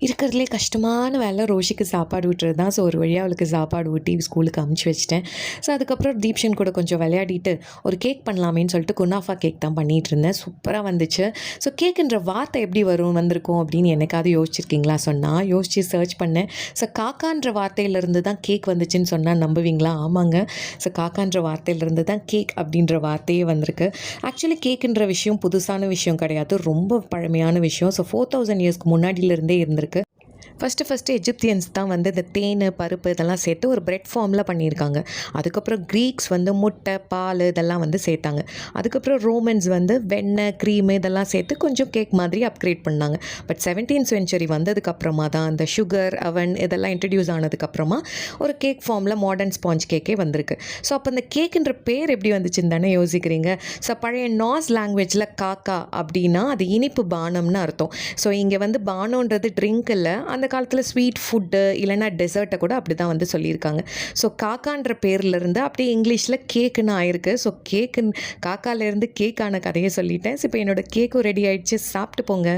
இருக்கிறதுலே கஷ்டமான வேலை ரோஷிக்கு சாப்பாடு ஊட்டுறது தான். ஸோ ஒரு வழியாக அவளுக்கு சாப்பாடு ஊட்டி ஸ்கூலுக்கு அமுச்சு வச்சுட்டேன். ஸோ அதுக்கப்புறம் தீப்ஷன் கூட கொஞ்சம் விளையாடிட்டு ஒரு கேக் பண்ணலாமேன்னு சொல்லிட்டு குனாஃபா கேக் தான் பண்ணிகிட்டு இருந்தேன். சூப்பராக வந்துச்சு. ஸோ கேக்குன்ற வார்த்தை எப்படி வந்திருக்கும் அப்படின்னு என்னைக்காவது யோசிச்சிருக்கீங்களா? சொன்னால் யோசித்து சர்ச் பண்ணேன். ஸோ காக்கான்ற வார்த்தையிலேருந்து தான் கேக் வந்துச்சுன்னு சொன்னால் நம்புவீங்களா? ஆமாங்க. ஸோ காக்கான்ற வார்த்தையிலேருந்து தான் கேக் அப்படின்ற வார்த்தையே வந்திருக்கு. ஆக்சுவலி கேக்குன்ற விஷயம் புதுசான விஷயம் கிடையாது, ரொம்ப பழமையான விஷயம். ஸோ 4000 இயர்ஸ்க்கு முன்னாடியிலேருந்தே இருந்திருக்கு. ஃபஸ்ட்டு எஜிப்தியன்ஸ் தான் வந்து இந்த தேன், பருப்பு இதெல்லாம் சேர்த்து ஒரு பிரெட் ஃபார்மில் பண்ணியிருக்காங்க. அதுக்கப்புறம் க்ரீக்ஸ் வந்து முட்டை, பால் இதெல்லாம் வந்து சேர்த்தாங்க. அதுக்கப்புறம் ரோமன்ஸ் வந்து வெண்ணெய், க்ரீமு இதெல்லாம் சேர்த்து கொஞ்சம் கேக் மாதிரி அப்கிரேட் பண்ணாங்க. பட் 17th century வந்ததுக்கப்புறமா தான் அந்த சுகர், அவன் இதெல்லாம் இன்ட்ரடியூஸ் ஆனதுக்கப்புறமா ஒரு கேக் ஃபார்மில் மாடர்ன் ஸ்பாஞ்ச் கேக்கே வந்திருக்கு. ஸோ அப்போ அந்த கேக்குன்ற பேர் எப்படி வந்துச்சுன்னு தானே யோசிக்கிறீங்க. ஸோ பழைய நாஸ் லாங்குவேஜில் காக்கா அப்படின்னா அது இனிப்பு பானம்னு அர்த்தம். ஸோ இங்கே வந்து பானம்ன்றது ட்ரிங்க் இல்லை, அந்த காலத்தில் ஸ்வீட் ஃபுட்டு இல்லைனா டெசர்ட்டை கூட அப்படி தான் வந்து சொல்லியிருக்காங்க. ஸோ காக்கான்ற பேர்லேருந்து அப்படியே இங்கிலீஷில் கேக்குன்னு ஆயிருக்கு. ஸோ காக்காலேருந்து கேக்கான கதையை சொல்லிட்டேன். ஸோ இப்போ என்னோடய கேக்கும் ரெடி ஆகிடுச்சு, சாப்பிட்டு போங்க.